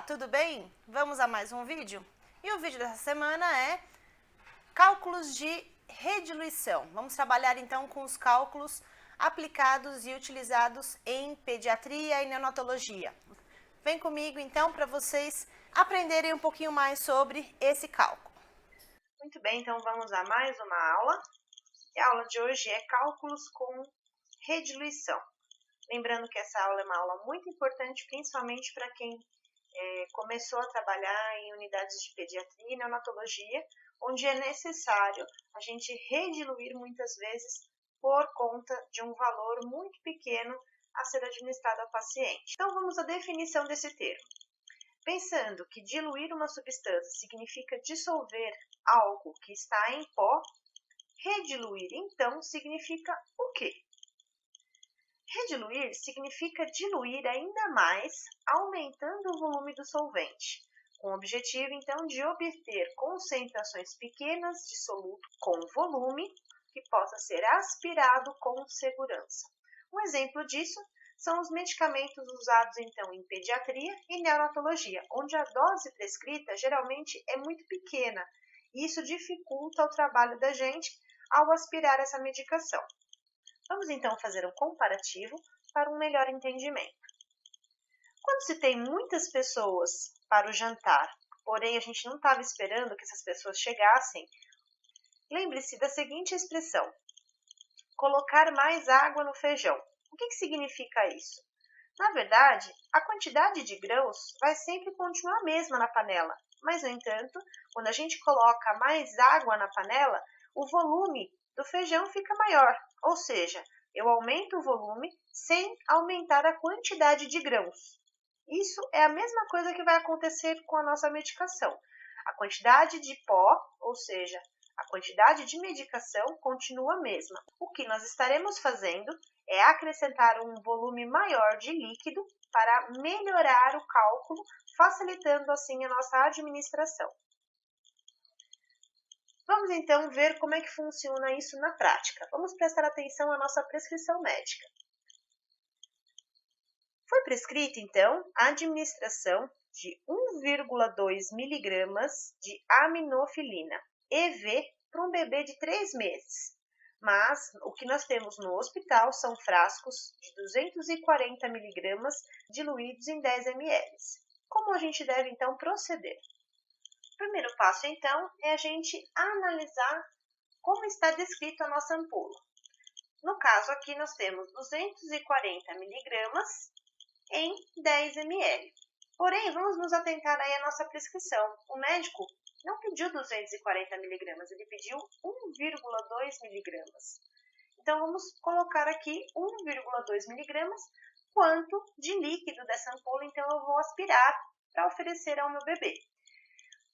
tudo bem? Vamos a mais um vídeo? E o vídeo dessa semana é cálculos de rediluição. Vamos trabalhar então com os cálculos aplicados e utilizados em pediatria e neonatologia. Vem comigo então para vocês aprenderem um pouquinho mais sobre esse cálculo. Muito bem, então vamos a mais uma aula. E a aula de hoje é cálculos com rediluição. Lembrando que essa aula é uma aula muito importante, principalmente para quem começou a trabalhar em unidades de pediatria e neonatologia, onde é necessário a gente rediluir muitas vezes por conta de um valor muito pequeno a ser administrado ao paciente. Então vamos à definição desse termo. Pensando que diluir uma substância significa dissolver algo que está em pó, rediluir então significa o quê? Rediluir significa diluir ainda mais, aumentando o volume do solvente, com o objetivo, então, de obter concentrações pequenas de soluto com volume que possa ser aspirado com segurança. Um exemplo disso são os medicamentos usados, então, em pediatria e neonatologia, onde a dose prescrita geralmente é muito pequena, e isso dificulta o trabalho da gente ao aspirar essa medicação. Vamos então fazer um comparativo para um melhor entendimento. Quando se tem muitas pessoas para o jantar, porém a gente não estava esperando que essas pessoas chegassem, lembre-se da seguinte expressão: colocar mais água no feijão. O que significa isso? Na verdade, a quantidade de grãos vai sempre continuar a mesma na panela, mas, no entanto, quando a gente coloca mais água na panela, o volume do feijão fica maior, ou seja, eu aumento o volume sem aumentar a quantidade de grãos. Isso é a mesma coisa que vai acontecer com a nossa medicação. A quantidade de pó, ou seja, a quantidade de medicação continua a mesma. O que nós estaremos fazendo é acrescentar um volume maior de líquido para melhorar o cálculo, facilitando assim a nossa administração. Vamos então ver como é que funciona isso na prática. Vamos prestar atenção à nossa prescrição médica. Foi prescrita então a administração de 1,2 mg de aminofilina, EV, para um bebê de 3 meses. Mas o que nós temos no hospital são frascos de 240 mg diluídos em 10 ml. Como a gente deve então proceder? O primeiro passo, então, é a gente analisar como está descrito a nossa ampola. No caso aqui, nós temos 240 mg em 10 ml. Porém, vamos nos atentar aí à nossa prescrição. O médico não pediu 240 mg, ele pediu 1,2 mg. Então, vamos colocar aqui 1,2 mg, quanto de líquido dessa ampola, então, eu vou aspirar para oferecer ao meu bebê.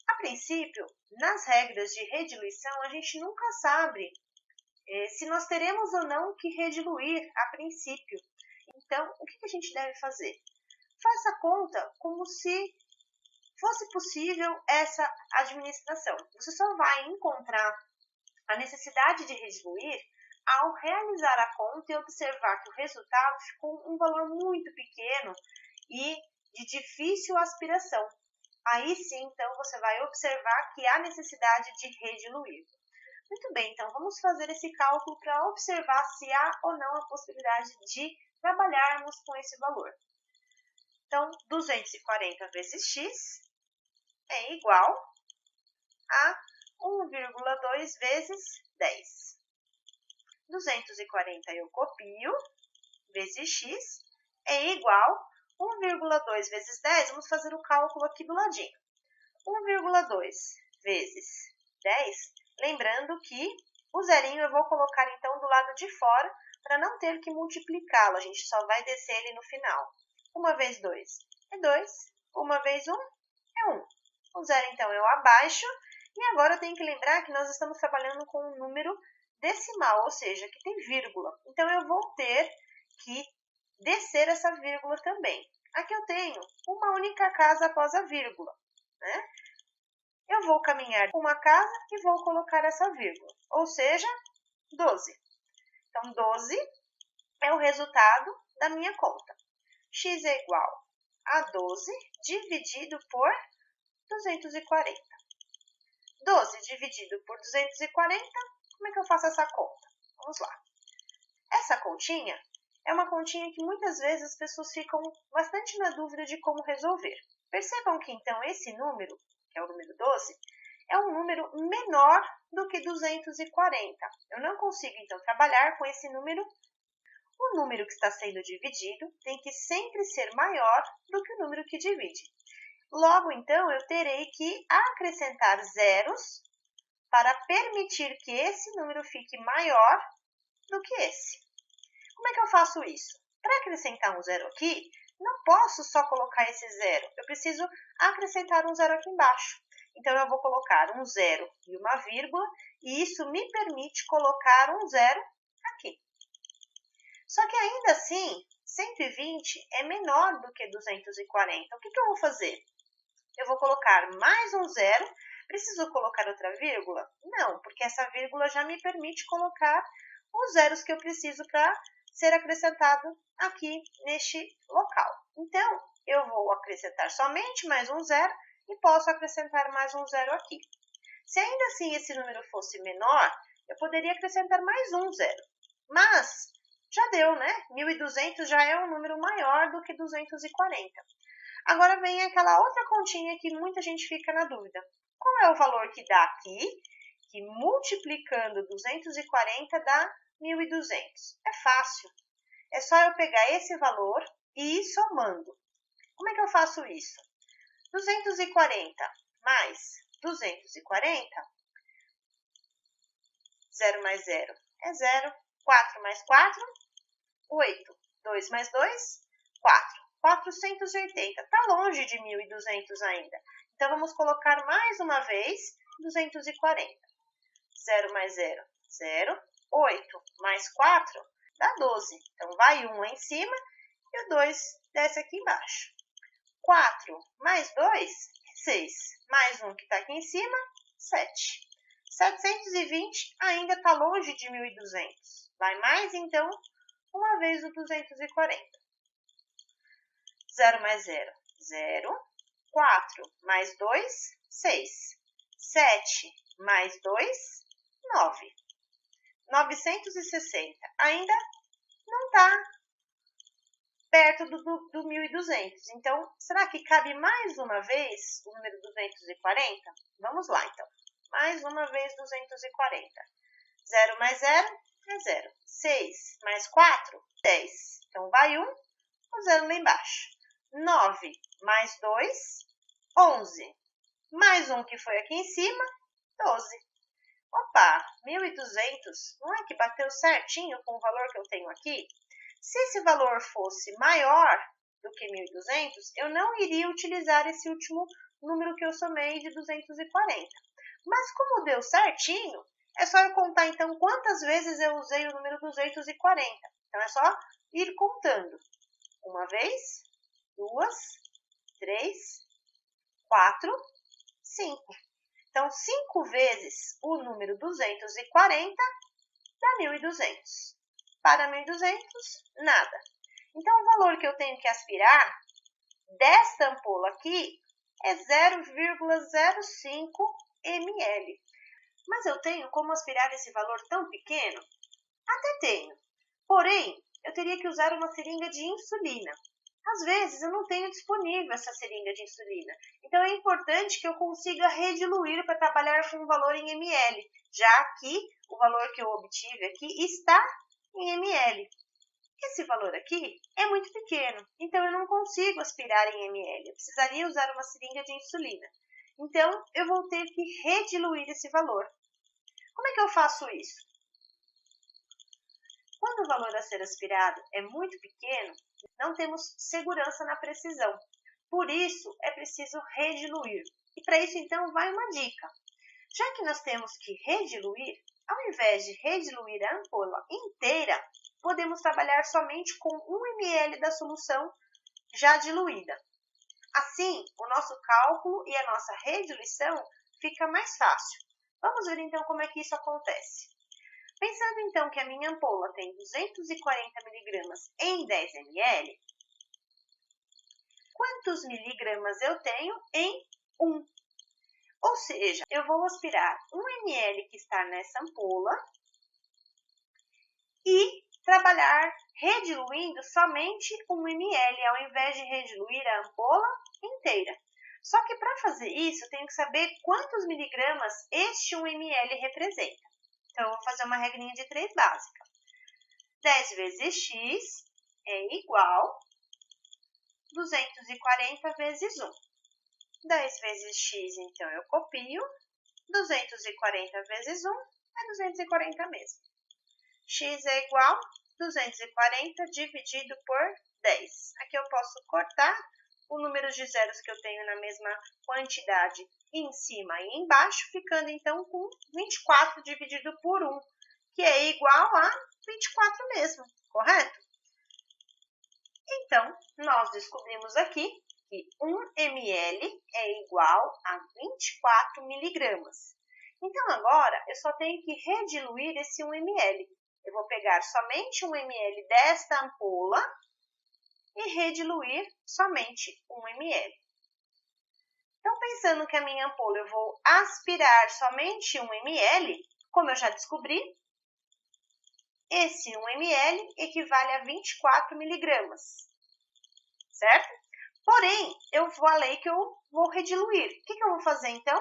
A princípio, nas regras de rediluição, a gente nunca sabe se nós teremos ou não que rediluir a princípio. Então, o que a gente deve fazer? Faça a conta como se fosse possível essa administração. Você só vai encontrar a necessidade de rediluir ao realizar a conta e observar que o resultado ficou um valor muito pequeno e de difícil aspiração. Aí sim, então, você vai observar que há necessidade de rediluir. Muito bem, então vamos fazer esse cálculo para observar se há ou não a possibilidade de trabalharmos com esse valor. Então, 240 vezes x é igual a 1,2 vezes 10. 240 eu copio, vezes x é igual a 1,2 vezes 10, vamos fazer o cálculo aqui do ladinho. 1,2 vezes 10, lembrando que o zerinho eu vou colocar então do lado de fora para não ter que multiplicá-lo, a gente só vai descer ele no final. 1 vezes 2 é 2, 1 vezes 1 é 1. O zero então eu abaixo e agora eu tenho que lembrar que nós estamos trabalhando com um número decimal, ou seja, que tem vírgula. Então eu vou ter que descer essa vírgula também. Aqui eu tenho uma única casa após a vírgula, né? Eu vou caminhar uma casa e vou colocar essa vírgula, ou seja, 12. Então, 12 é o resultado da minha conta. X é igual a 12 dividido por 240. 12 dividido por 240, como é que eu faço essa conta? Vamos lá. Essa continha é uma continha que muitas vezes as pessoas ficam bastante na dúvida de como resolver. Percebam que então esse número, que é o número 12, é um número menor do que 240. Eu não consigo então trabalhar com esse número. O número que está sendo dividido tem que sempre ser maior do que o número que divide. Logo, então, eu terei que acrescentar zeros para permitir que esse número fique maior do que esse. Como é que eu faço isso? Para acrescentar um zero aqui, não posso só colocar esse zero. Eu preciso acrescentar um zero aqui embaixo. Então, eu vou colocar um zero e uma vírgula, e isso me permite colocar um zero aqui. Só que ainda assim, 120 é menor do que 240. O que eu vou fazer? Eu vou colocar mais um zero. Preciso colocar outra vírgula? Não, porque essa vírgula já me permite colocar os zeros que eu preciso para ser acrescentado aqui neste local. Então, eu vou acrescentar somente mais um zero e posso acrescentar mais um zero aqui. Se ainda assim esse número fosse menor, eu poderia acrescentar mais um zero. Mas já deu, né? 1.200 já é um número maior do que 240. Agora vem aquela outra continha que muita gente fica na dúvida. Qual é o valor que dá aqui, que multiplicando 240 dá 1.200? É fácil. É só eu pegar esse valor e ir somando. Como é que eu faço isso? 240 mais 240, 0 mais 0 é 0. 4 mais 4, 8. 2 mais 2, 4. 480. Está longe de 1.200 ainda. Então, vamos colocar mais uma vez 240. 0 mais 0, 0. 8 mais 4 dá 12. Então, vai 1 lá em cima e o 2 desce aqui embaixo. 4 mais 2, 6. Mais 1 que está aqui em cima, 7. 720 ainda está longe de 1.200. Vai mais, então, uma vez o 240. 0 mais 0, 0. 4 mais 2, 6. 7 mais 2, 9. 960. Ainda não está perto do 1.200. Então, será que cabe mais uma vez o número 240? Vamos lá, então. Mais uma vez 240. 0 mais 0 é 0. 6 mais 4, 10. Então, vai 1, o 0 lá embaixo. 9 mais 2, 11. Mais 1 que foi aqui em cima, 12. Opa, 1.200, não é que bateu certinho com o valor que eu tenho aqui? Se esse valor fosse maior do que 1.200, eu não iria utilizar esse último número que eu somei de 240. Mas como deu certinho, é só eu contar então quantas vezes eu usei o número 240. Então, é só ir contando. Uma vez, 2, 3, 4, 5. Então, 5 vezes o número 240 dá 1.200. Para 1.200, nada. Então, o valor que eu tenho que aspirar desta ampola aqui é 0,05 ml. Mas eu tenho como aspirar esse valor tão pequeno? Até tenho. Porém, eu teria que usar uma seringa de insulina. Às vezes, eu não tenho disponível essa seringa de insulina. Então, é importante que eu consiga rediluir para trabalhar com um valor em ml, já que o valor que eu obtive aqui está em ml. Esse valor aqui é muito pequeno, então eu não consigo aspirar em ml. Eu precisaria usar uma seringa de insulina. Então, eu vou ter que rediluir esse valor. Como é que eu faço isso? Quando o valor a ser aspirado é muito pequeno, não temos segurança na precisão. Por isso, é preciso rediluir. E para isso, então, vai uma dica. Já que nós temos que rediluir, ao invés de rediluir a ampola inteira, podemos trabalhar somente com 1 ml da solução já diluída. Assim, o nosso cálculo e a nossa rediluição fica mais fácil. Vamos ver então como é que isso acontece. Pensando então que a minha ampola tem 240 mg em 10 ml, quantos miligramas eu tenho em 1. Ou seja, eu vou aspirar 1 ml que está nessa ampola e trabalhar rediluindo somente 1 ml, ao invés de rediluir a ampola inteira. Só que para fazer isso, eu tenho que saber quantos miligramas este 1 ml representa. Então, eu vou fazer uma regrinha de 3 básica. 10 vezes x é igual 240 vezes 1. 10 vezes x, então, eu copio. 240 vezes 1 é 240 mesmo. X é igual a 240 dividido por 10. Aqui eu posso cortar o número de zeros que eu tenho na mesma quantidade em cima e embaixo, ficando então com 24 dividido por 1, que é igual a 24 mesmo, correto? Então, nós descobrimos aqui que 1 ml é igual a 24 miligramas. Então, agora, eu só tenho que rediluir esse 1 ml. Eu vou pegar somente 1 ml desta ampola e rediluir somente 1 ml. Então, pensando que a minha ampola eu vou aspirar somente 1 ml, como eu já descobri, esse 1 ml equivale a 24 miligramas, certo? Porém, eu falei que eu vou rediluir. O que eu vou fazer, então?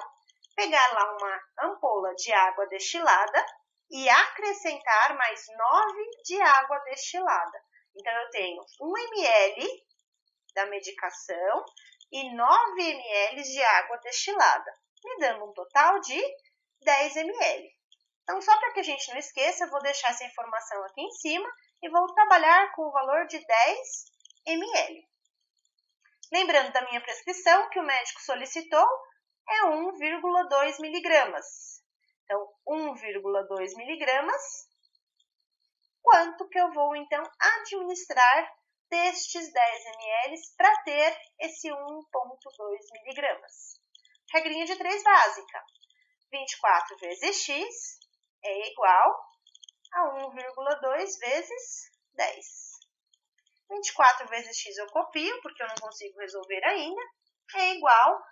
Pegar lá uma ampola de água destilada e acrescentar mais 9 de água destilada. Então, eu tenho 1 ml da medicação e 9 ml de água destilada, me dando um total de 10 ml. Então, só para que a gente não esqueça, eu vou deixar essa informação aqui em cima e vou trabalhar com o valor de 10 ml. Lembrando da minha prescrição, que o médico solicitou, é 1,2 miligramas. Então, 1,2 miligramas, quanto que eu vou, então, administrar destes 10 ml para ter esse 1,2 miligramas? Regrinha de 3 básica. 24 vezes x é igual a 1,2 vezes 10. 24 vezes x eu copio, porque eu não consigo resolver ainda, é igual a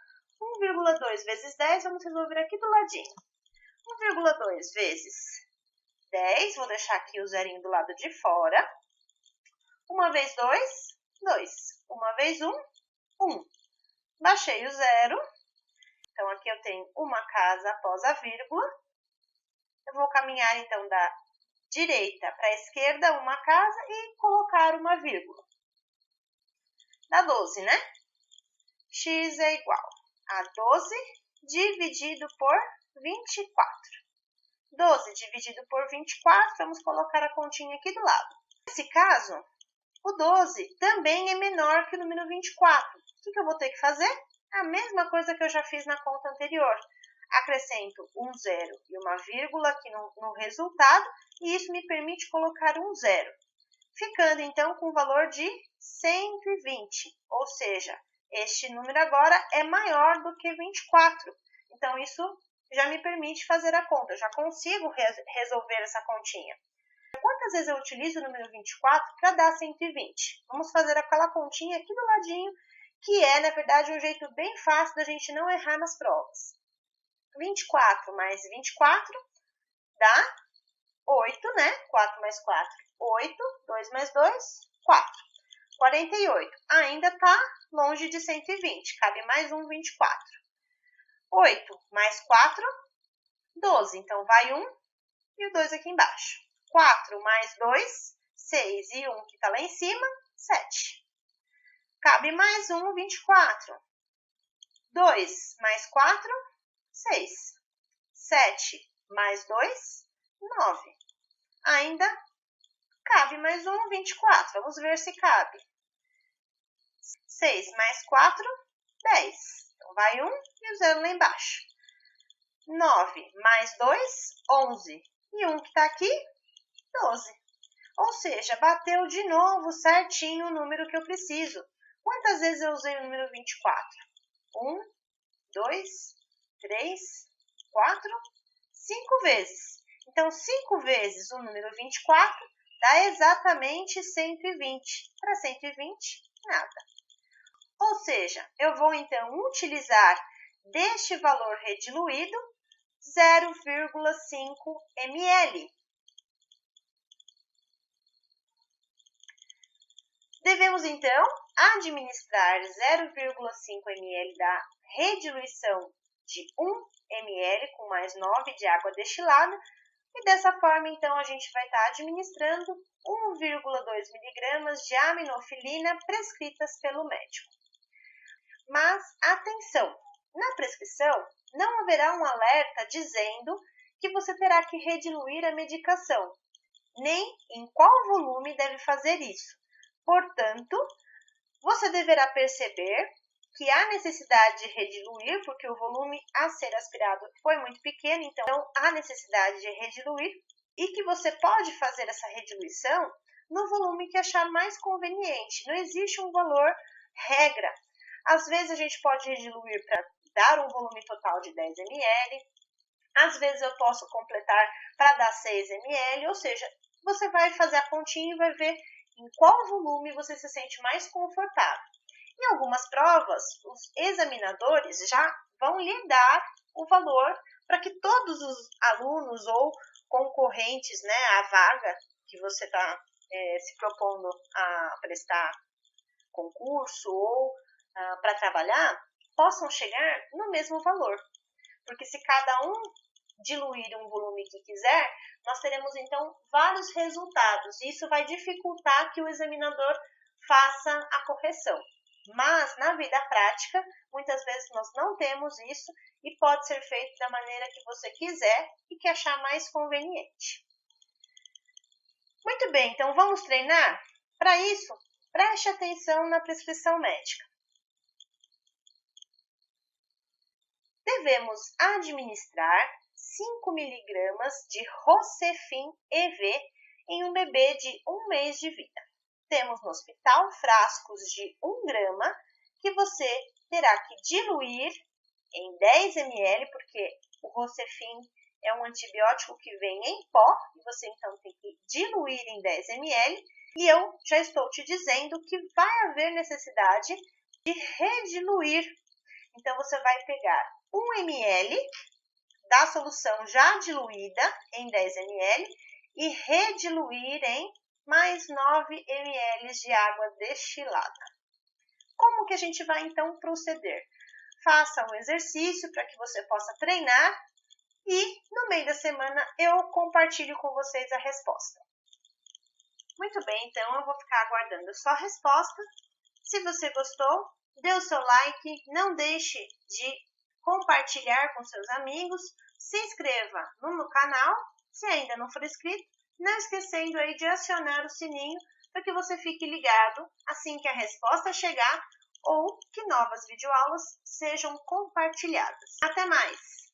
1,2 vezes 10, vamos resolver aqui do ladinho. 1,2 vezes 10, vou deixar aqui o zerinho do lado de fora. 1 vezes 2, 2. 1 vezes 1, 1. Baixei o zero. Então, aqui eu tenho uma casa após a vírgula. Eu vou caminhar, então, da direita para a esquerda, uma casa, e colocar uma vírgula. Dá 12, né? X é igual a 12 dividido por 24. 12 dividido por 24, vamos colocar a continha aqui do lado. Nesse caso, o 12 também é menor que o número 24. O que eu vou ter que fazer? A mesma coisa que eu já fiz na conta anterior. Acrescento um zero e uma vírgula aqui no resultado, e isso me permite colocar um zero, ficando então com o valor de 120, ou seja, este número agora é maior do que 24. Então, isso já me permite fazer a conta, eu já consigo resolver essa continha. Quantas vezes eu utilizo o número 24 para dar 120? Vamos fazer aquela continha aqui do ladinho, que é, na verdade, um jeito bem fácil da gente não errar nas provas. 24 mais 24 dá 8, né? 4 mais 4, 8. 2 mais 2, 4. 48. Ainda está longe de 120. Cabe mais um 24. 8 mais 4, 12. Então, vai 1 e o 2 aqui embaixo. 4 mais 2, 6. E 1 que está lá em cima, 7. Cabe mais um 24. 2 mais 4, 6. 7 mais 2, 9. Ainda cabe mais um 24. Vamos ver se cabe. 6 mais 4, 10. Então, vai 1 e o 0 lá embaixo. 9 mais 2, 11. E 1 que está aqui, 12. Ou seja, bateu de novo certinho o número que eu preciso. Quantas vezes eu usei o número 24? 1, 2, 3, 4, 5 vezes. Então, 5 vezes o número 24 dá exatamente 120. Para 120, nada. Ou seja, eu vou então utilizar deste valor rediluído 0,5 ml. Devemos então administrar 0,5 ml da rediluição de 1 ml com mais 9 de água destilada. E dessa forma, então, a gente vai estar administrando 1,2 miligramas de aminofilina prescritas pelo médico. Mas, atenção! Na prescrição, não haverá um alerta dizendo que você terá que rediluir a medicação, nem em qual volume deve fazer isso. Portanto, você deverá perceber que há necessidade de rediluir, porque o volume a ser aspirado foi muito pequeno, então há necessidade de rediluir, e que você pode fazer essa rediluição no volume que achar mais conveniente. Não existe um valor regra. Às vezes a gente pode rediluir para dar um volume total de 10 ml, às vezes eu posso completar para dar 6 ml, ou seja, você vai fazer a continha e vai ver em qual volume você se sente mais confortável. Em algumas provas, os examinadores já vão lhe dar o valor para que todos os alunos ou concorrentes, né, à vaga que você está se propondo a prestar concurso ou para trabalhar, possam chegar no mesmo valor. Porque se cada um diluir um volume que quiser, nós teremos então vários resultados. E isso vai dificultar que o examinador faça a correção. Mas na vida prática, muitas vezes nós não temos isso e pode ser feito da maneira que você quiser e que achar mais conveniente. Muito bem, então vamos treinar? Para isso, preste atenção na prescrição médica. Devemos administrar 5 mg de Rocefin EV em um bebê de 1 mês de vida. Temos no hospital frascos de 1 grama que você terá que diluir em 10 ml, porque o Rocefin é um antibiótico que vem em pó, e você então tem que diluir em 10 ml. E eu já estou te dizendo que vai haver necessidade de rediluir. Então, você vai pegar 1 ml da solução já diluída em 10 ml e rediluir em mais 9 ml de água destilada. Como que a gente vai então proceder? Faça um exercício para que você possa treinar e no meio da semana eu compartilho com vocês a resposta. Muito bem, então eu vou ficar aguardando a sua resposta. Se você gostou, dê o seu like, não deixe de compartilhar com seus amigos, se inscreva no meu canal, se ainda não for inscrito, não esquecendo aí de acionar o sininho para que você fique ligado assim que a resposta chegar ou que novas videoaulas sejam compartilhadas. Até mais!